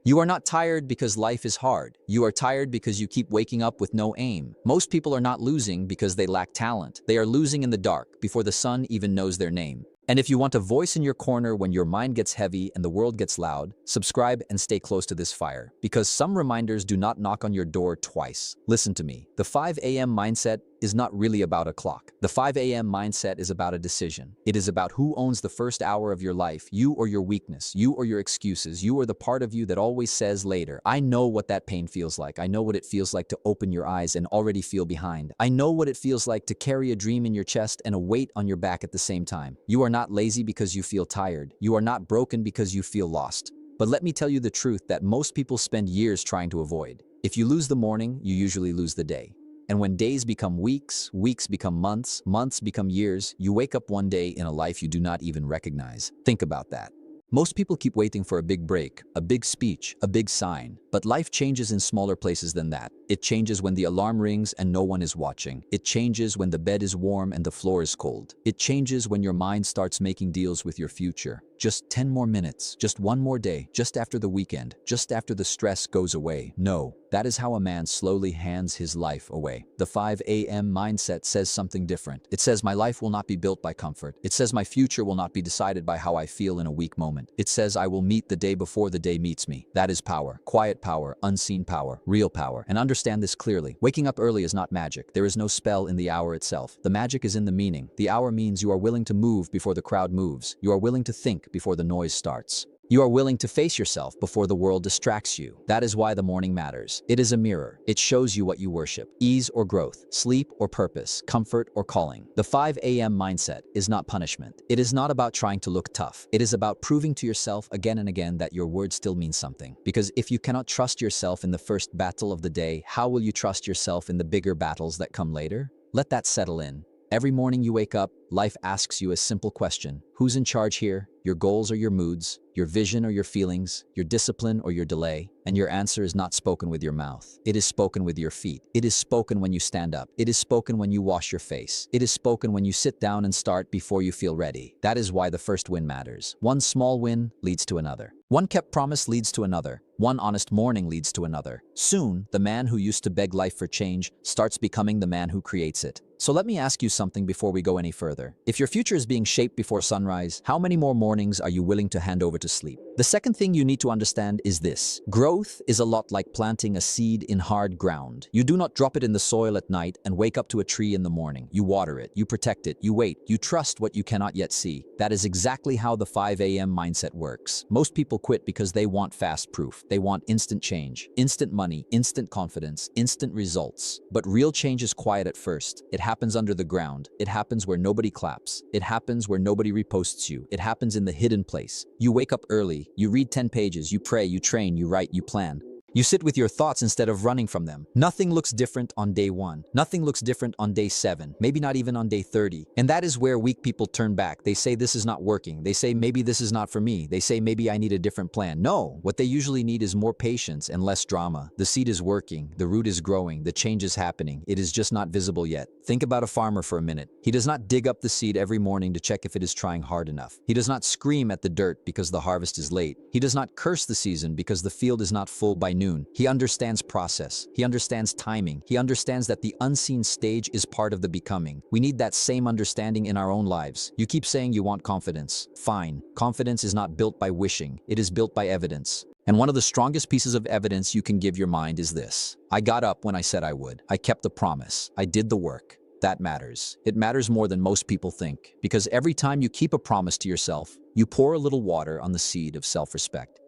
You are not tired because life is hard. You are tired because you keep waking up with no aim. Most people are not losing because they lack talent. They are losing in the dark before the sun even knows their name. And if you want a voice in your corner when your mind gets heavy and the world gets loud, subscribe and stay close to this fire. Because some reminders do not knock on your door twice. Listen to me. The 5 a.m. mindset is not really about a clock. The 5 a.m. mindset is about a decision. It is about who owns the first hour of your life, you or your weakness, you or your excuses, you or the part of you that always says later. I know what that pain feels like. I know what it feels like to open your eyes and already feel behind. I know what it feels like to carry a dream in your chest and a weight on your back at the same time. You are not lazy because you feel tired. You are not broken because you feel lost. But let me tell you the truth that most people spend years trying to avoid. If you lose the morning, you usually lose the day. And when days become weeks, weeks become months, months become years, you wake up one day in a life you do not even recognize. Think about that. Most people keep waiting for a big break, a big speech, a big sign. But life changes in smaller places than that. It changes when the alarm rings and no one is watching. It changes when the bed is warm and the floor is cold. It changes when your mind starts making deals with your future. Just 10 more minutes, just one more day, just after the weekend, just after the stress goes away. No, that is how a man slowly hands his life away. The 5 a.m. mindset says something different. It says my life will not be built by comfort. It says my future will not be decided by how I feel in a weak moment. It says I will meet the day before the day meets me. That is power. Quiet power, unseen power, real power. And understand this clearly. Waking up early is not magic. There is no spell in the hour itself. The magic is in the meaning. The hour means you are willing to move before the crowd moves. You are willing to think before the noise starts. You are willing to face yourself before the world distracts you. That is why the morning matters. It is a mirror. It shows you what you worship. Ease or growth, sleep or purpose, comfort or calling. The 5 a.m. mindset is not punishment. It is not about trying to look tough. It is about proving to yourself again and again that your word still means something. Because if you cannot trust yourself in the first battle of the day, how will you trust yourself in the bigger battles that come later? Let that settle in. Every morning you wake up, life asks you a simple question. Who's in charge here? Your goals or your moods, your vision or your feelings, your discipline or your delay? And your answer is not spoken with your mouth. It is spoken with your feet. It is spoken when you stand up. It is spoken when you wash your face. It is spoken when you sit down and start before you feel ready. That is why the first win matters. One small win leads to another. One kept promise leads to another. One honest morning leads to another. Soon, the man who used to beg life for change starts becoming the man who creates it. So let me ask you something before we go any further. If your future is being shaped before sunrise, how many more mornings are you willing to hand over to sleep? The second thing you need to understand is this. Growth is a lot like planting a seed in hard ground. You do not drop it in the soil at night and wake up to a tree in the morning. You water it, you protect it, you wait, you trust what you cannot yet see. That is exactly how the 5 a.m. mindset works. Most people quit because they want fast proof. They want instant change, instant money, instant confidence, instant results. But real change is quiet at first. It happens under the ground. It happens where nobody claps. It happens where nobody reposts you. It happens in the hidden place. You wake up early. You read 10 pages. You pray. You train. You write. You plan. You sit with your thoughts instead of running from them. Nothing looks different on day 1. Nothing looks different on day 7. Maybe not even on day 30. And that is where weak people turn back. They say this is not working. They say maybe this is not for me. They say maybe I need a different plan. No, what they usually need is more patience and less drama. The seed is working. The root is growing. The change is happening. It is just not visible yet. Think about a farmer for a minute. He does not dig up the seed every morning to check if it is trying hard enough. He does not scream at the dirt because the harvest is late. He does not curse the season because the field is not full by noon. He understands process. He understands timing. He understands that the unseen stage is part of the becoming. We need that same understanding in our own lives. You keep saying you want confidence. Fine. Confidence is not built by wishing. It is built by evidence. And one of the strongest pieces of evidence you can give your mind is this. I got up when I said I would. I kept the promise. I did the work. That matters. It matters more than most people think. Because every time you keep a promise to yourself, you pour a little water on the seed of self-respect.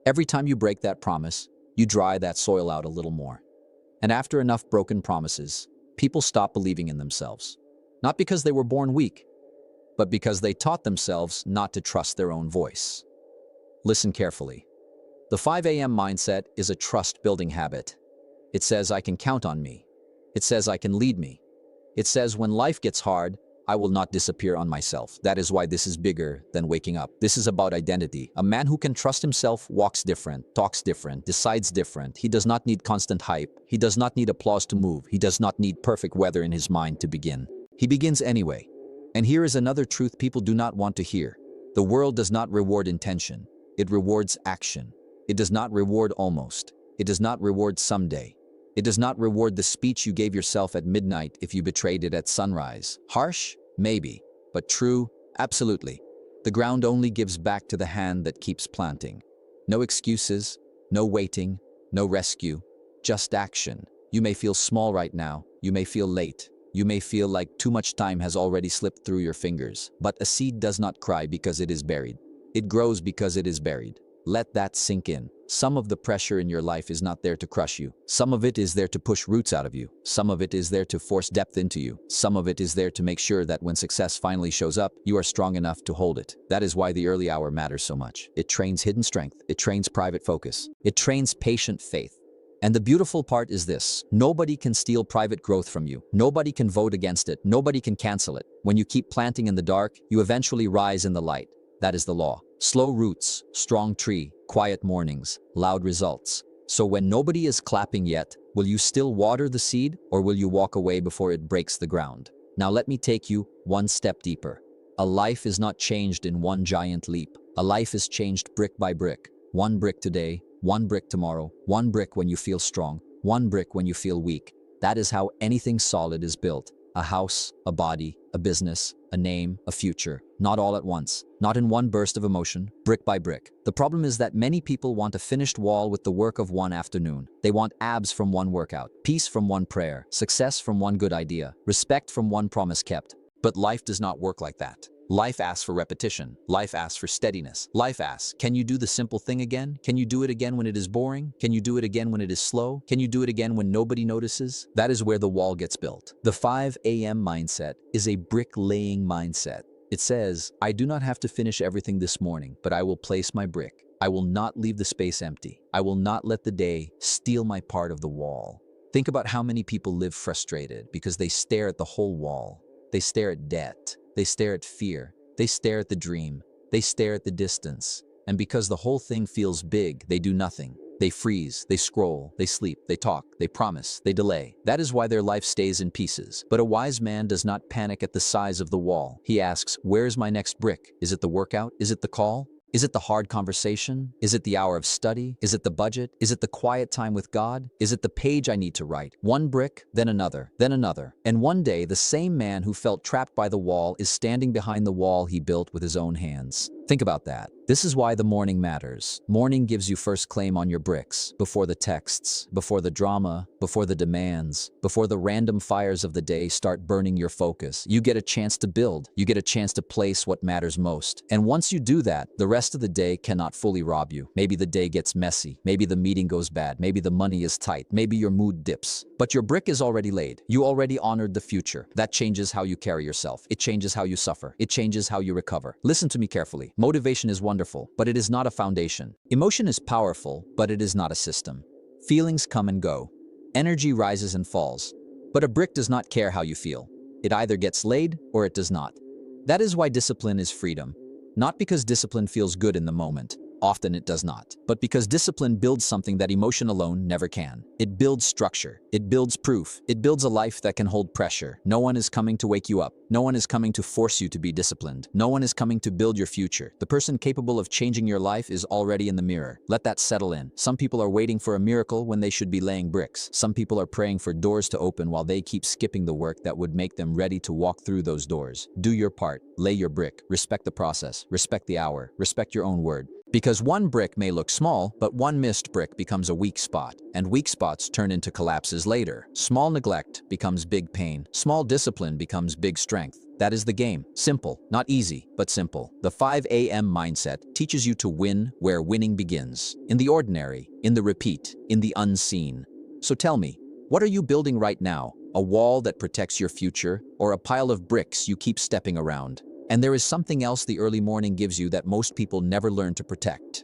Every time you break that promise, you dry that soil out a little more. And after enough broken promises, people stop believing in themselves. Not because they were born weak, but because they taught themselves not to trust their own voice. Listen carefully. The 5 a.m. mindset is a trust-building habit. It says I can count on me. It says I can lead me. It says when life gets hard, I will not disappear on myself. That is why this is bigger than waking up. This is about identity. A man who can trust himself walks different, talks different, decides different. He does not need constant hype. He does not need applause to move. He does not need perfect weather in his mind to begin. He begins anyway. And here is another truth people do not want to hear. The world does not reward intention. It rewards action. It does not reward almost. It does not reward someday. It does not reward the speech you gave yourself at midnight if you betrayed it at sunrise. Harsh? Maybe. But true? Absolutely. The ground only gives back to the hand that keeps planting. No excuses, no waiting, no rescue, just action. You may feel small right now. You may feel late. You may feel like too much time has already slipped through your fingers. But a seed does not cry because it is buried. It grows because it is buried. Let that sink in. Some of the pressure in your life is not there to crush you. Some of it is there to push roots out of you. Some of it is there to force depth into you. Some of it is there to make sure that when success finally shows up, you are strong enough to hold it. That is why the early hour matters so much. It trains hidden strength. It trains private focus. It trains patient faith. And the beautiful part is this: nobody can steal private growth from you. Nobody can vote against it. Nobody can cancel it. When you keep planting in the dark, you eventually rise in the light. That is the law. Slow roots, strong tree, quiet mornings, loud results. So when nobody is clapping yet, will you still water the seed, or will you walk away before it breaks the ground? Now let me take you one step deeper. A life is not changed in one giant leap. A life is changed brick by brick. One brick today, one brick tomorrow, one brick when you feel strong, one brick when you feel weak. That is how anything solid is built. A house, a body, a business, a name, a future. Not all at once. Not in one burst of emotion, brick by brick. The problem is that many people want a finished wall with the work of one afternoon. They want abs from one workout, peace from one prayer, success from one good idea, respect from one promise kept. But life does not work like that. Life asks for repetition. Life asks for steadiness. Life asks, can you do the simple thing again? Can you do it again when it is boring? Can you do it again when it is slow? Can you do it again when nobody notices? That is where the wall gets built. The 5 a.m. mindset is a brick-laying mindset. It says, I do not have to finish everything this morning, but I will place my brick. I will not leave the space empty. I will not let the day steal my part of the wall. Think about how many people live frustrated because they stare at the whole wall. They stare at debt. They stare at fear. They stare at the dream. They stare at the distance. And because the whole thing feels big, they do nothing. They freeze, they scroll, they sleep, they talk, they promise, they delay. That is why their life stays in pieces. But a wise man does not panic at the size of the wall. He asks, where's my next brick? Is it the workout? Is it the call? Is it the hard conversation? Is it the hour of study? Is it the budget? Is it the quiet time with God? Is it the page I need to write? One brick, then another, then another. And one day, the same man who felt trapped by the wall is standing behind the wall he built with his own hands. Think about that. This is why the morning matters. Morning gives you first claim on your bricks, before the texts, before the drama, before the demands, before the random fires of the day start burning your focus. You get a chance to build. You get a chance to place what matters most. And once you do that, the rest of the day cannot fully rob you. Maybe the day gets messy. Maybe the meeting goes bad. Maybe the money is tight. Maybe your mood dips. But your brick is already laid. You already honored the future. That changes how you carry yourself. It changes how you suffer. It changes how you recover. Listen to me carefully. Motivation is wonderful, but it is not a foundation. Emotion is powerful, but it is not a system. Feelings come and go. Energy rises and falls. But a brick does not care how you feel. It either gets laid or it does not. That is why discipline is freedom. Not because discipline feels good in the moment. Often it does not. But because discipline builds something that emotion alone never can. It builds structure. It builds proof. It builds a life that can hold pressure. No one is coming to wake you up. No one is coming to force you to be disciplined. No one is coming to build your future. The person capable of changing your life is already in the mirror. Let that settle in. Some people are waiting for a miracle when they should be laying bricks. Some people are praying for doors to open while they keep skipping the work that would make them ready to walk through those doors. Do your part. Lay your brick. Respect the process. Respect the hour. Respect your own word. Because one brick may look small, but one missed brick becomes a weak spot, and weak spots turn into collapses later. Small neglect becomes big pain. Small discipline becomes big strength. That is the game. Simple, not easy, but simple. The 5 a.m. mindset teaches you to win where winning begins. In the ordinary, in the repeat, in the unseen. So tell me, what are you building right now? A wall that protects your future, or a pile of bricks you keep stepping around? And there is something else the early morning gives you that most people never learn to protect.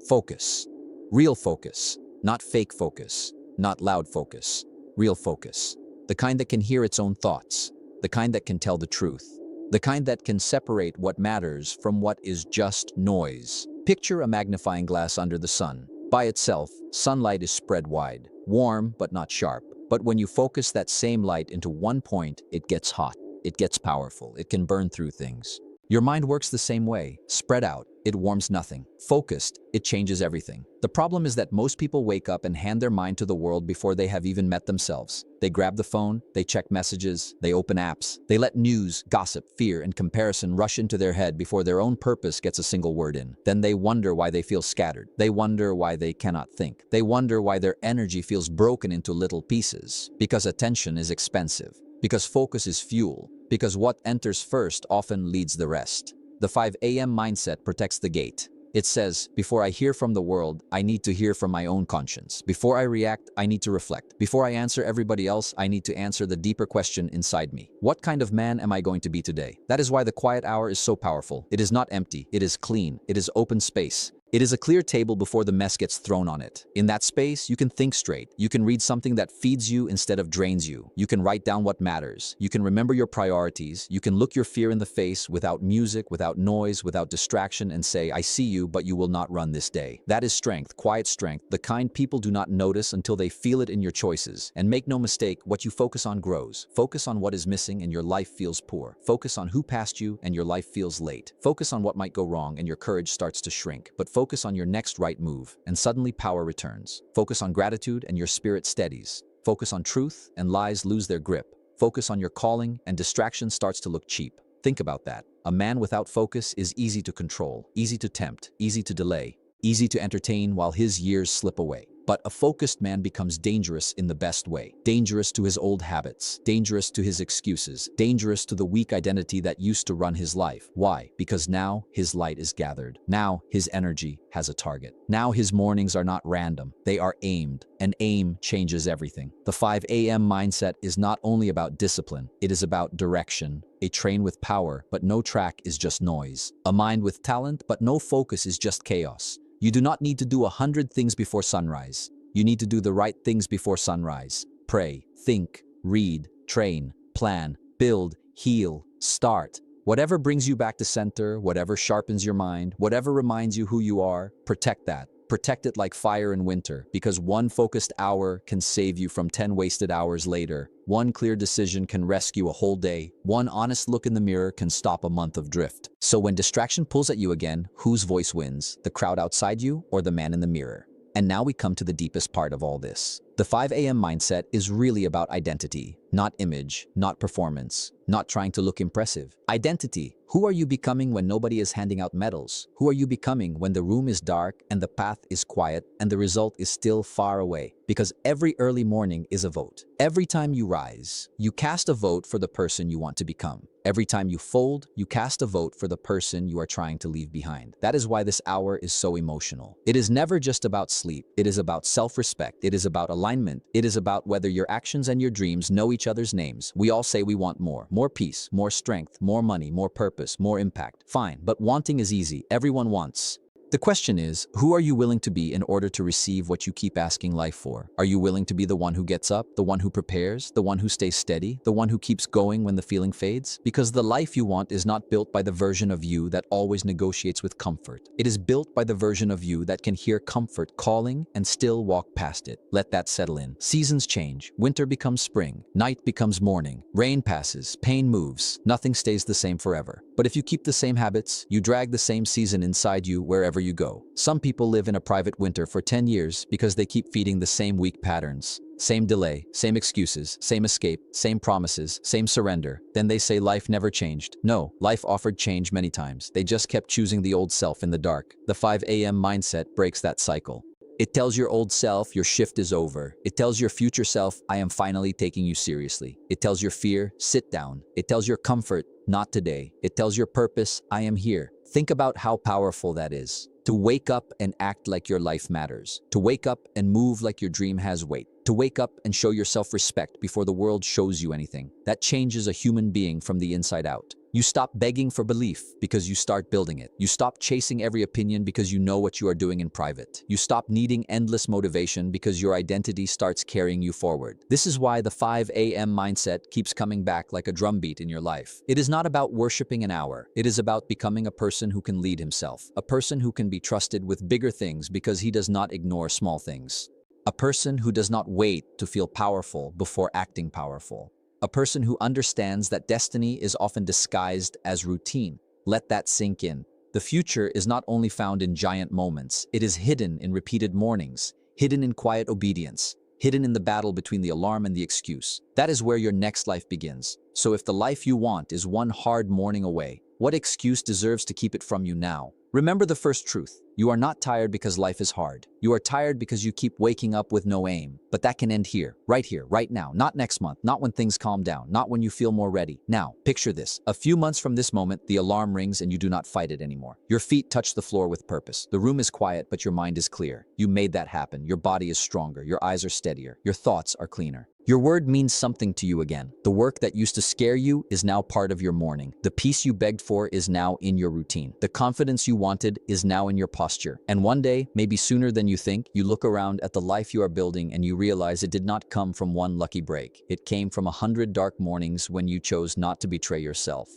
Focus. Real focus. Not fake focus. Not loud focus. Real focus. The kind that can hear its own thoughts. The kind that can tell the truth. The kind that can separate what matters from what is just noise. Picture a magnifying glass under the sun. By itself, sunlight is spread wide. Warm, but not sharp. But when you focus that same light into one point, it gets hot. It gets powerful. It can burn through things. Your mind works the same way. Spread out, it warms nothing. Focused, it changes everything. The problem is that most people wake up and hand their mind to the world before they have even met themselves. They grab the phone, they check messages, they open apps. They let news, gossip, fear, and comparison rush into their head before their own purpose gets a single word in. Then they wonder why they feel scattered. They wonder why they cannot think. They wonder why their energy feels broken into little pieces. Because attention is expensive. Because focus is fuel. Because what enters first often leads the rest. The 5 a.m. mindset protects the gate. It says, before I hear from the world, I need to hear from my own conscience. Before I react, I need to reflect. Before I answer everybody else, I need to answer the deeper question inside me. What kind of man am I going to be today? That is why the quiet hour is so powerful. It is not empty. It is clean. It is open space. It is a clear table before the mess gets thrown on it. In that space, you can think straight. You can read something that feeds you instead of drains you. You can write down what matters. You can remember your priorities. You can look your fear in the face without music, without noise, without distraction and say, I see you, but you will not run this day. That is strength, quiet strength, the kind people do not notice until they feel it in your choices. And make no mistake, what you focus on grows. Focus on what is missing and your life feels poor. Focus on who passed you and your life feels late. Focus on what might go wrong and your courage starts to shrink. But focus on your next right move, and suddenly power returns. Focus on gratitude, and your spirit steadies. Focus on truth, and lies lose their grip. Focus on your calling, and distraction starts to look cheap. Think about that. A man without focus is easy to control, easy to tempt, easy to delay, easy to entertain while his years slip away. But a focused man becomes dangerous in the best way. Dangerous to his old habits, dangerous to his excuses, dangerous to the weak identity that used to run his life. Why? Because now his light is gathered. Now his energy has a target. Now his mornings are not random, they are aimed. And aim changes everything. The 5 a.m. mindset is not only about discipline, it is about direction. A train with power, but no track is just noise. A mind with talent, but no focus is just chaos. You do not need to do 100 things before sunrise. You need to do the right things before sunrise. Pray, think, read, train, plan, build, heal, start. Whatever brings you back to center, whatever sharpens your mind, whatever reminds you who you are, protect that. Protect it like fire in winter, because one focused hour can save you from 10 wasted hours later. One clear decision can rescue a whole day. One honest look in the mirror can stop a month of drift. So when distraction pulls at you again, whose voice wins? The crowd outside you or the man in the mirror? And now we come to the deepest part of all this. The 5 a.m. mindset is really about identity, not image, not performance, not trying to look impressive. Identity. Who are you becoming when nobody is handing out medals? Who are you becoming when the room is dark and the path is quiet and the result is still far away? Because every early morning is a vote. Every time you rise, you cast a vote for the person you want to become. Every time you fold, you cast a vote for the person you are trying to leave behind. That is why this hour is so emotional. It is never just about sleep. It is about self-respect. It is about alignment. It is about whether your actions and your dreams know each other's names. We all say we want more. More peace, more strength, more money, more purpose, more impact. Fine, but wanting is easy. Everyone wants. The question is, who are you willing to be in order to receive what you keep asking life for? Are you willing to be the one who gets up, the one who prepares, the one who stays steady, the one who keeps going when the feeling fades? Because the life you want is not built by the version of you that always negotiates with comfort. It is built by the version of you that can hear comfort calling and still walk past it. Let that settle in. Seasons change. Winter becomes spring. Night becomes morning. Rain passes. Pain moves. Nothing stays the same forever. But if you keep the same habits, you drag the same season inside you wherever you go. Some people live in a private winter for 10 years because they keep feeding the same weak patterns. Same delay, same excuses, same escape, same promises, same surrender. Then they say life never changed. No, life offered change many times. They just kept choosing the old self in the dark. The 5 a.m. mindset breaks that cycle. It tells your old self your shift is over. It tells your future self, I am finally taking you seriously. It tells your fear, sit down. It tells your comfort, not today. It tells your purpose, I am here. Think about how powerful that is. To wake up and act like your life matters. To wake up and move like your dream has weight. To wake up and show yourself respect before the world shows you anything. That changes a human being from the inside out. You stop begging for belief because you start building it. You stop chasing every opinion because you know what you are doing in private. You stop needing endless motivation because your identity starts carrying you forward. This is why the 5 a.m. mindset keeps coming back like a drumbeat in your life. It is not about worshiping an hour. It is about becoming a person who can lead himself. A person who can be trusted with bigger things because he does not ignore small things. A person who does not wait to feel powerful before acting powerful. A person who understands that destiny is often disguised as routine. Let that sink in. The future is not only found in giant moments, it is hidden in repeated mornings, hidden in quiet obedience, hidden in the battle between the alarm and the excuse. That is where your next life begins. So if the life you want is one hard morning away, what excuse deserves to keep it from you now? Remember the first truth. You are not tired because life is hard. You are tired because you keep waking up with no aim. But that can end here, right now, not next month, not when things calm down, not when you feel more ready. Now, picture this. A few months from this moment, the alarm rings and you do not fight it anymore. Your feet touch the floor with purpose. The room is quiet, but your mind is clear. You made that happen. Your body is stronger. Your eyes are steadier. Your thoughts are cleaner. Your word means something to you again. The work that used to scare you is now part of your morning. The peace you begged for is now in your routine. The confidence you wanted is now in your posture. And one day, maybe sooner than you think, you look around at the life you are building and you realize it did not come from one lucky break. It came from 100 dark mornings when you chose not to betray yourself.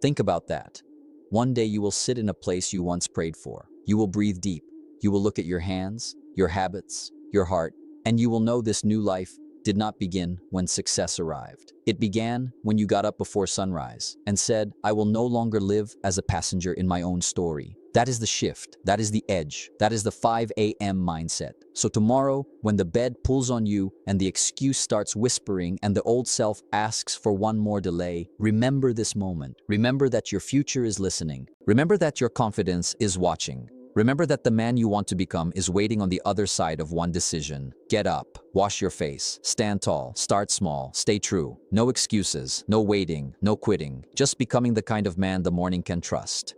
Think about that. One day you will sit in a place you once prayed for. You will breathe deep. You will look at your hands, your habits, your heart, and you will know this new life did not begin when success arrived. It began when you got up before sunrise and said, I will no longer live as a passenger in my own story. That is the shift. That is the edge. That is the 5 a.m. mindset. So tomorrow, when the bed pulls on you and the excuse starts whispering and the old self asks for one more delay, remember this moment. Remember that your future is listening. Remember that your confidence is watching. Remember that the man you want to become is waiting on the other side of one decision. Get up, wash your face, stand tall, start small, stay true. No excuses, no waiting, no quitting, just becoming the kind of man the morning can trust.